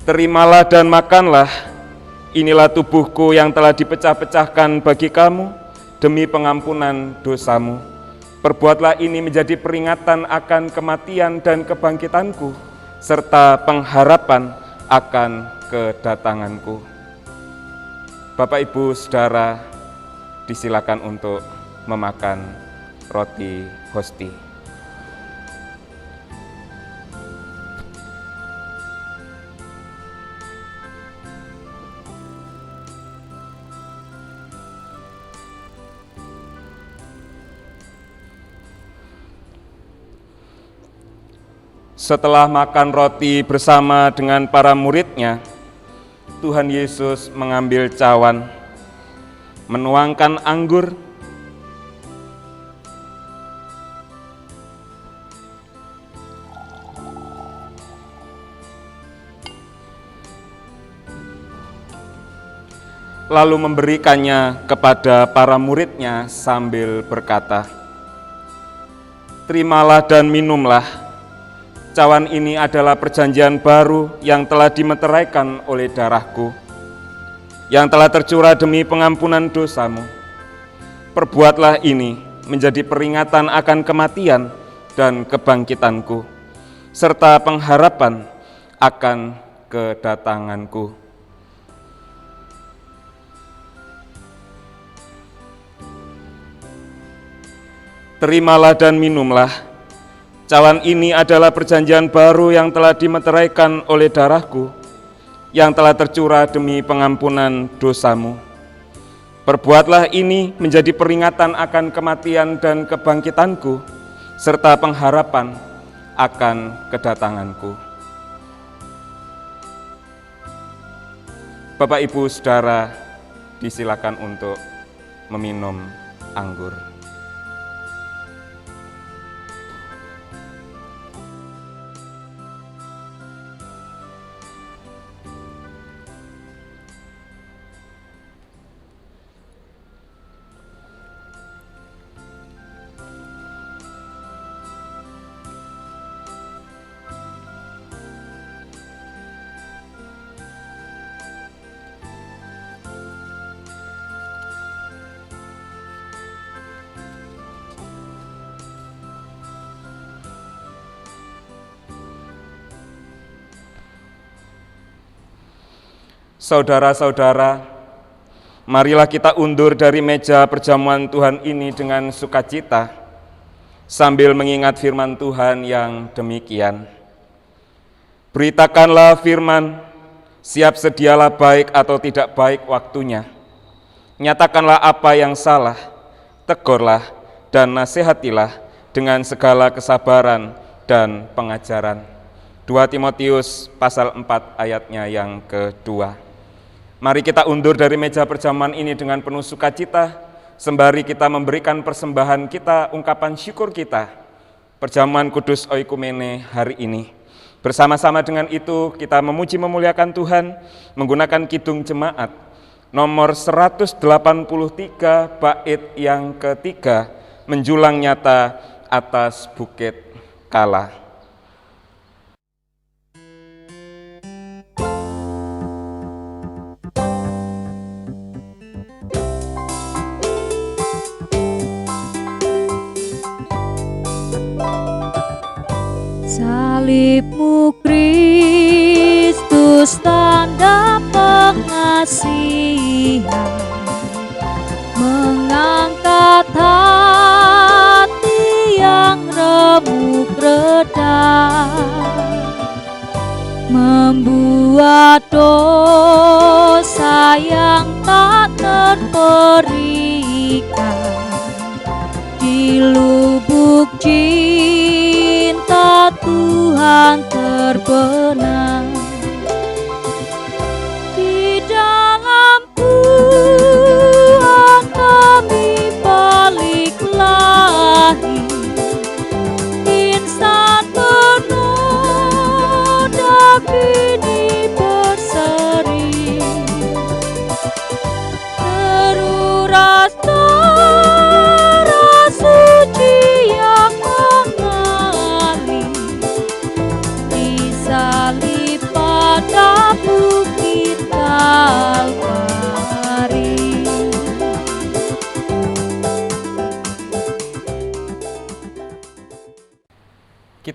Terimalah dan makanlah, inilah tubuhku yang telah dipecah-pecahkan bagi kamu demi pengampunan dosamu. Perbuatlah ini menjadi peringatan akan kematian dan kebangkitanku, serta pengharapan akan kedatanganku. Bapak, Ibu, Saudara, disilakan untuk memakan roti hosti. Setelah makan roti bersama dengan para muridnya, Tuhan Yesus mengambil cawan, menuangkan anggur, lalu memberikannya kepada para muridnya sambil berkata, "Terimalah dan minumlah. Cawan ini adalah perjanjian baru yang telah dimeteraikan oleh darahku, yang telah tercurah demi pengampunan dosamu. Perbuatlah ini menjadi peringatan akan kematian dan kebangkitanku, serta pengharapan akan kedatanganku." Terimalah dan minumlah. Cawan ini adalah perjanjian baru yang telah dimeteraikan oleh darahku, yang telah tercurah demi pengampunan dosamu. Perbuatlah ini menjadi peringatan akan kematian dan kebangkitanku, serta pengharapan akan kedatanganku. Bapak, Ibu, Saudara, disilakan untuk meminum anggur. Saudara-saudara, marilah kita undur dari meja perjamuan Tuhan ini dengan sukacita, sambil mengingat firman Tuhan yang demikian. Beritakanlah firman, siap sedialah baik atau tidak baik waktunya. Nyatakanlah apa yang salah, tegurlah dan nasihatilah dengan segala kesabaran dan pengajaran. 2 Timotius pasal 4 ayatnya yang kedua. Mari kita undur dari meja perjamuan ini dengan penuh sukacita, sembari kita memberikan persembahan kita, ungkapan syukur kita, perjamuan kudus oikumene hari ini. Bersama-sama dengan itu kita memuji memuliakan Tuhan menggunakan kidung jemaat nomor 183 bait yang ketiga, menjulang nyata atas bukit Kala. Salibmu Kristus, tanda pengasihan, mengangkat hati yang remuk redha, membuat dosa yang tak terperikan di lubuk cinta Tuhan terbenam. Di dalam Tuhan kami balik lahir, insan penuh Davini berseri, teruras darah suci yang mengalir di salib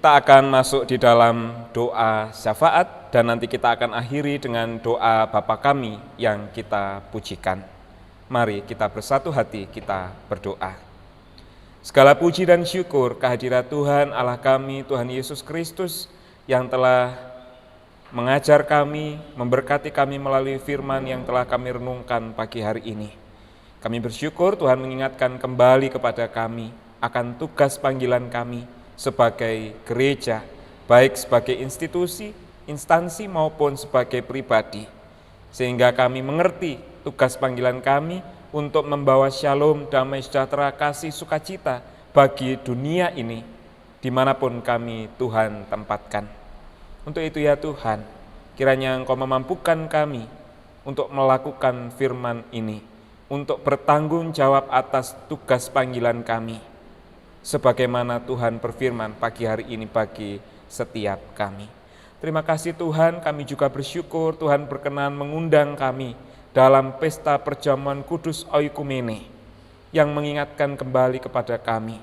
Kita akan masuk di dalam doa syafaat dan nanti kita akan akhiri dengan doa Bapa kami yang kita pujikan. Mari kita bersatu hati, kita berdoa. Segala puji dan syukur kehadirat Tuhan Allah kami, Tuhan Yesus Kristus yang telah mengajar kami, memberkati kami melalui firman yang telah kami renungkan pagi hari ini. Kami bersyukur Tuhan mengingatkan kembali kepada kami akan tugas panggilan kami sebagai gereja, baik sebagai institusi, instansi maupun sebagai pribadi. Sehingga kami mengerti tugas panggilan kami untuk membawa shalom, damai sejahtera, kasih, sukacita bagi dunia ini, dimanapun kami Tuhan tempatkan. Untuk itu ya Tuhan, kiranya Engkau memampukan kami untuk melakukan firman ini, untuk bertanggung jawab atas tugas panggilan kami, sebagaimana Tuhan berfirman pagi hari ini bagi setiap kami. Terima kasih Tuhan, kami juga bersyukur Tuhan berkenan mengundang kami dalam pesta perjamuan kudus oikumene yang mengingatkan kembali kepada kami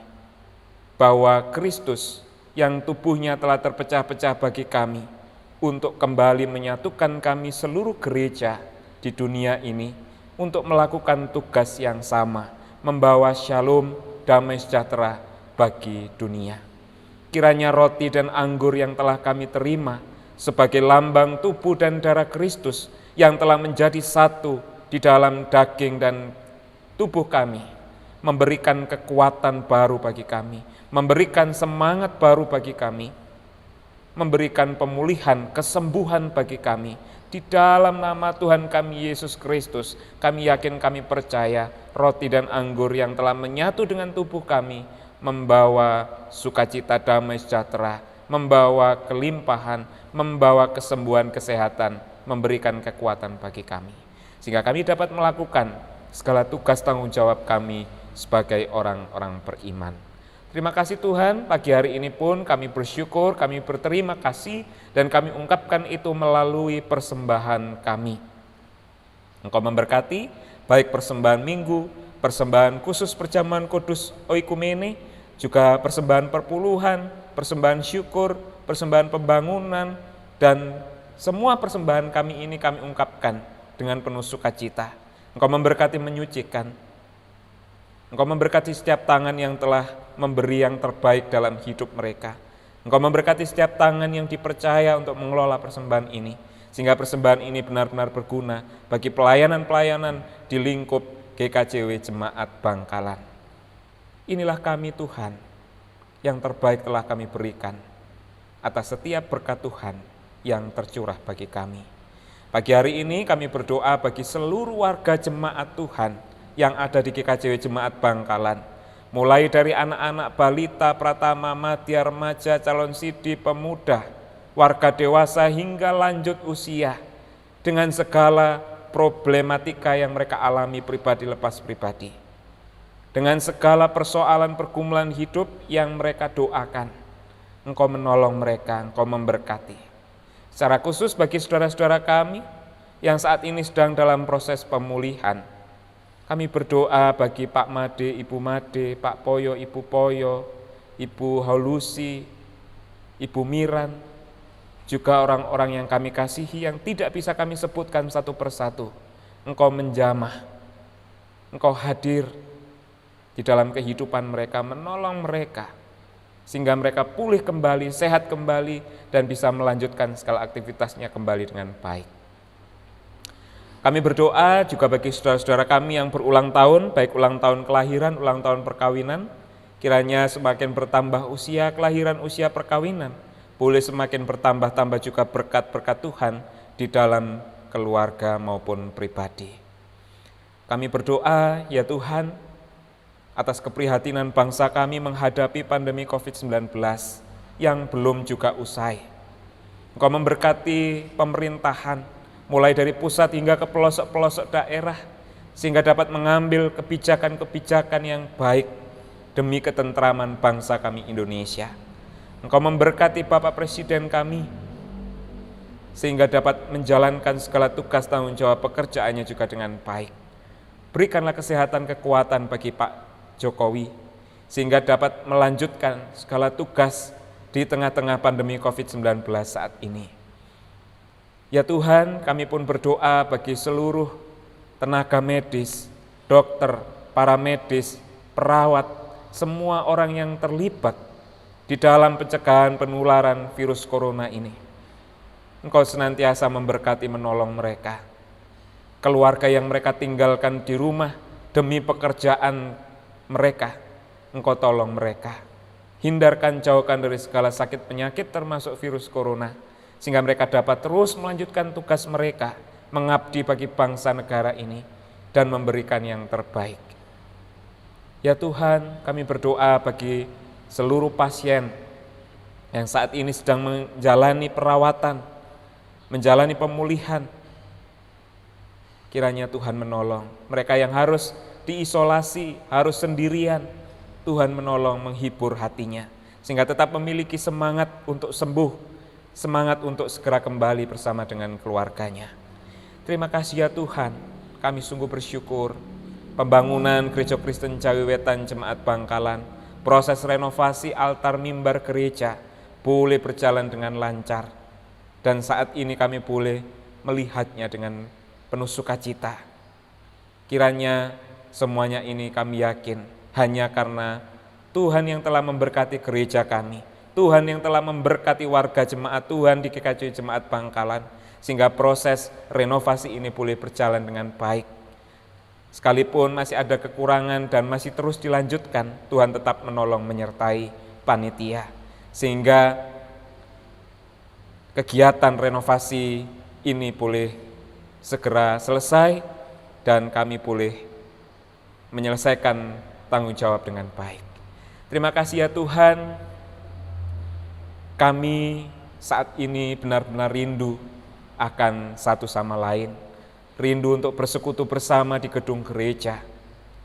bahwa Kristus yang tubuhnya telah terpecah-pecah bagi kami untuk kembali menyatukan kami seluruh gereja di dunia ini untuk melakukan tugas yang sama, membawa shalom, damai sejahtera bagi dunia. Kiranya roti dan anggur yang telah kami terima sebagai lambang tubuh dan darah Kristus yang telah menjadi satu di dalam daging dan tubuh kami, memberikan kekuatan baru bagi kami, memberikan semangat baru bagi kami, memberikan pemulihan, kesembuhan bagi kami. Di dalam nama Tuhan kami Yesus Kristus, kami yakin, kami percaya roti dan anggur yang telah menyatu dengan tubuh kami membawa sukacita, damai sejahtera, membawa kelimpahan, membawa kesembuhan, kesehatan, memberikan kekuatan bagi kami. Sehingga kami dapat melakukan segala tugas tanggung jawab kami sebagai orang-orang beriman. Terima kasih Tuhan, pagi hari ini pun kami bersyukur, kami berterima kasih, dan kami ungkapkan itu melalui persembahan kami. Engkau memberkati baik persembahan minggu, persembahan khusus perjamuan kudus oikumene, juga persembahan perpuluhan, persembahan syukur, persembahan pembangunan, dan semua persembahan kami ini kami ungkapkan dengan penuh sukacita. Engkau memberkati menyucikan, Engkau memberkati setiap tangan yang telah memberi yang terbaik dalam hidup mereka. Engkau memberkati setiap tangan yang dipercaya untuk mengelola persembahan ini, sehingga persembahan ini benar-benar berguna bagi pelayanan-pelayanan di lingkup GKJW Jemaat Bangkalan. Inilah kami Tuhan, yang terbaik telah kami berikan atas setiap berkat Tuhan yang tercurah bagi kami. Pagi hari ini kami berdoa bagi seluruh warga jemaat Tuhan yang ada di GKJW Jemaat Bangkalan, mulai dari anak-anak, balita, pratama, madya, remaja, calon sidi, pemuda, warga dewasa hingga lanjut usia, dengan segala problematika yang mereka alami pribadi lepas pribadi, dengan segala persoalan pergumulan hidup yang mereka doakan. Engkau menolong mereka, Engkau memberkati. Secara khusus bagi saudara-saudara kami yang saat ini sedang dalam proses pemulihan, kami berdoa bagi Pak Made, Ibu Made, Pak Poyo, Ibu Poyo, Ibu Haulusi, Ibu Miran, juga orang-orang yang kami kasihi yang tidak bisa kami sebutkan satu persatu. Engkau menjamah, Engkau hadir di dalam kehidupan mereka, menolong mereka, sehingga mereka pulih kembali, sehat kembali, dan bisa melanjutkan segala aktivitasnya kembali dengan baik. Kami berdoa juga bagi saudara-saudara kami yang berulang tahun, baik ulang tahun kelahiran, ulang tahun perkawinan, kiranya semakin bertambah usia kelahiran, usia perkawinan, boleh semakin bertambah-tambah juga berkat-berkat Tuhan di dalam keluarga maupun pribadi. Kami berdoa, ya Tuhan, atas keprihatinan bangsa kami menghadapi pandemi COVID-19 yang belum juga usai. Engkau memberkati pemerintahan, mulai dari pusat hingga ke pelosok-pelosok daerah, sehingga dapat mengambil kebijakan-kebijakan yang baik demi ketentraman bangsa kami Indonesia. Engkau memberkati Bapak Presiden kami, sehingga dapat menjalankan segala tugas tanggung jawab pekerjaannya juga dengan baik. Berikanlah kesehatan, kekuatan bagi Pak Jokowi, sehingga dapat melanjutkan segala tugas di tengah-tengah pandemi COVID-19 saat ini. Ya Tuhan, kami pun berdoa bagi seluruh tenaga medis, dokter, para medis, perawat, semua orang yang terlibat di dalam pencegahan penularan virus corona ini. Engkau senantiasa memberkati menolong mereka. Keluarga yang mereka tinggalkan di rumah demi pekerjaan mereka, Engkau tolong mereka. Hindarkan, jauhkan dari segala sakit penyakit termasuk virus corona, sehingga mereka dapat terus melanjutkan tugas mereka, mengabdi bagi bangsa negara ini, dan memberikan yang terbaik. Ya Tuhan, kami berdoa bagi seluruh pasien yang saat ini sedang menjalani perawatan, menjalani pemulihan. Kiranya Tuhan menolong mereka yang harus diisolasi, harus sendirian. Tuhan menolong, menghibur hatinya, sehingga tetap memiliki semangat untuk sembuh, semangat untuk segera kembali bersama dengan keluarganya. Terima kasih ya Tuhan, kami sungguh bersyukur. Pembangunan Gereja Kristen Jawi-Wetan Jemaat Bangkalan, proses renovasi altar mimbar gereja boleh berjalan dengan lancar. Dan saat ini kami boleh melihatnya dengan penuh sukacita. Kiranya semuanya ini kami yakin hanya karena Tuhan yang telah memberkati gereja kami, Tuhan yang telah memberkati warga jemaat Tuhan di GKJ Jemaat Bangkalan, sehingga proses renovasi ini boleh berjalan dengan baik. Sekalipun masih ada kekurangan dan masih terus dilanjutkan, Tuhan tetap menolong menyertai panitia, sehingga kegiatan renovasi ini boleh segera selesai dan kami boleh menyelesaikan tanggung jawab dengan baik. Terima kasih ya Tuhan, kami saat ini benar-benar rindu akan satu sama lain, rindu untuk bersekutu bersama di gedung gereja.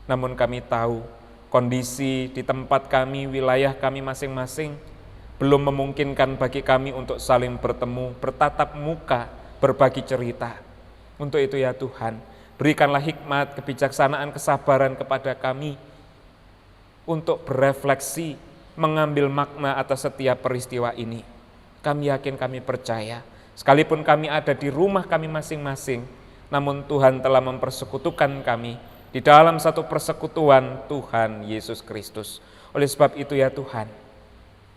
Namun kami tahu kondisi di tempat kami, wilayah kami masing-masing belum memungkinkan bagi kami untuk saling bertemu, bertatap muka, berbagi cerita. Untuk itu ya Tuhan, berikanlah hikmat, kebijaksanaan, kesabaran kepada kami untuk berefleksi, mengambil makna atas setiap peristiwa ini. Kami yakin, kami percaya, sekalipun kami ada di rumah kami masing-masing, namun Tuhan telah mempersekutukan kami di dalam satu persekutuan Tuhan Yesus Kristus. Oleh sebab itu ya Tuhan,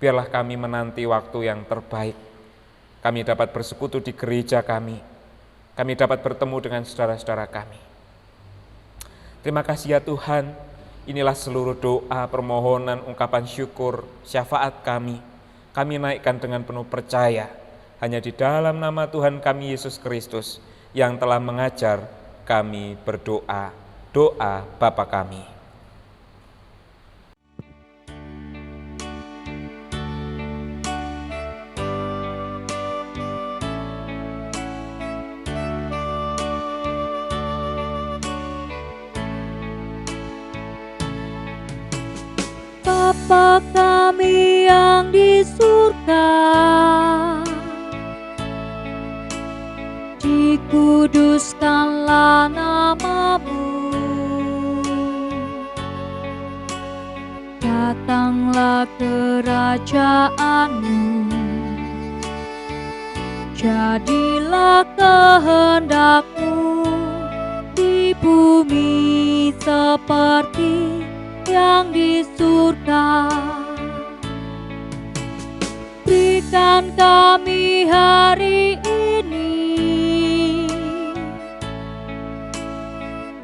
biarlah kami menanti waktu yang terbaik. Kami dapat bersekutu di gereja kami dapat bertemu dengan saudara-saudara kami. Terima kasih ya Tuhan, inilah seluruh doa, permohonan, ungkapan syukur, syafaat kami naikkan dengan penuh percaya, hanya di dalam nama Tuhan kami Yesus Kristus, yang telah mengajar kami berdoa, doa Bapa kami. Bapa kami yang di surga, dikuduskanlah nama-Mu, datanglah kerajaan-Mu, jadilah kehendak-Mu di bumi seperti yang di surga. Berikan kami hari ini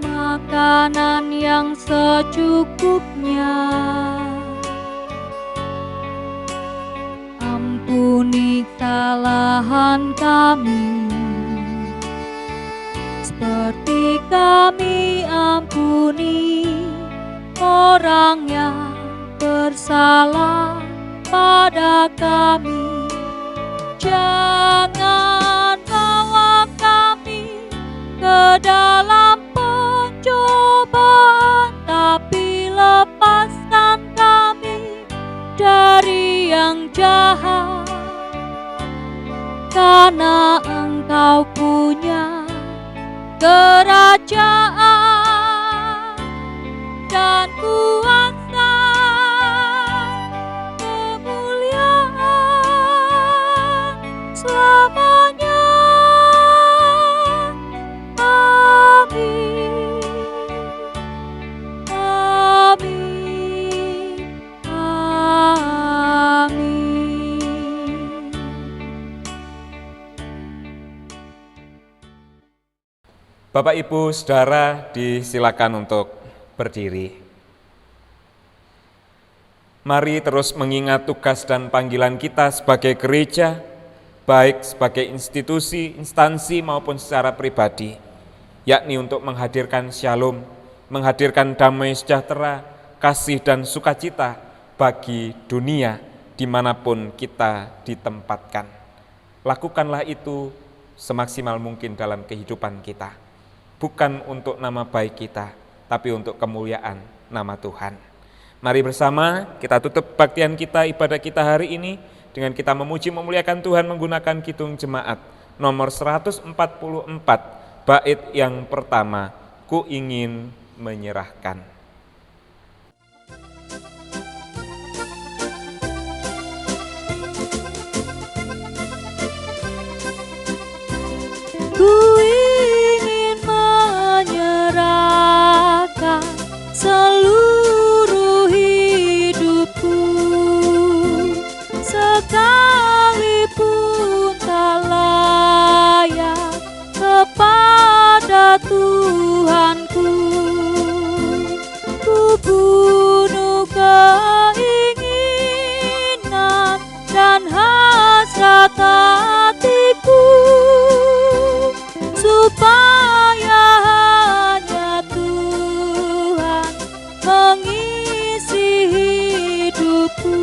makanan yang secukupnya. Ampuni kesalahan kami, seperti kami ampuni orang yang bersalah pada kami. Jangan bawa kami ke dalam pencobaan, tapi lepaskan kami dari yang jahat. Karena Engkau punya kerajaan dan kuasa, kemuliaan Bapak, Ibu, Saudara, disilakan untuk berdiri. Mari terus mengingat tugas dan panggilan kita sebagai gereja, baik sebagai institusi, instansi maupun secara pribadi, yakni untuk menghadirkan shalom, menghadirkan damai sejahtera, kasih dan sukacita bagi dunia dimanapun kita ditempatkan. Lakukanlah itu semaksimal mungkin dalam kehidupan kita, bukan untuk nama baik kita, tapi untuk kemuliaan nama Tuhan. Mari bersama kita tutup baktian kita, ibadah kita hari ini dengan kita memuji memuliakan Tuhan menggunakan kidung jemaat nomor 144, bait yang pertama, Ku ingin menyerahkan. Ku ingin menyerahkan seluruh hidupku, sekalipun tak layak kepada Tuhanku. Ku bunuh keinginan dan hasrat hatiku, supaya hanya Tuhan mengisi hidupku.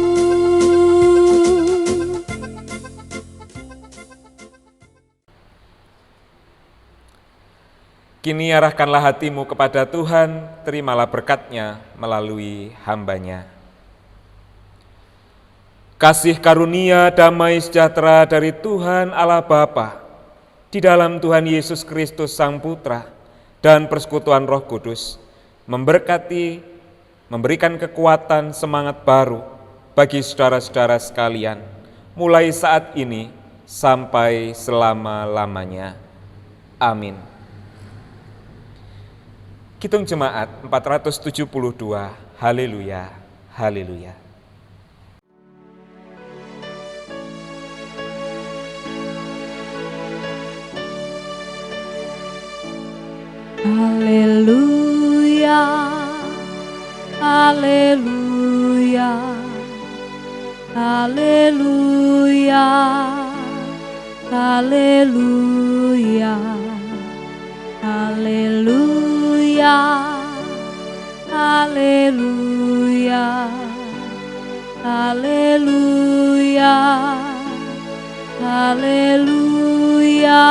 Kini arahkanlah hatimu kepada Tuhan, terimalah berkat-Nya melalui hamba-Nya. Kasih karunia damai sejahtera dari Tuhan Allah Bapa, di dalam Tuhan Yesus Kristus Sang Putra, dan persekutuan Roh Kudus, memberkati, memberikan kekuatan semangat baru bagi saudara-saudara sekalian, mulai saat ini sampai selama-lamanya. Amin. Kidung Jemaat 472, Haleluya, Haleluya. Haleluya, haleluya, haleluya, haleluya, haleluya, haleluya, haleluya, haleluya.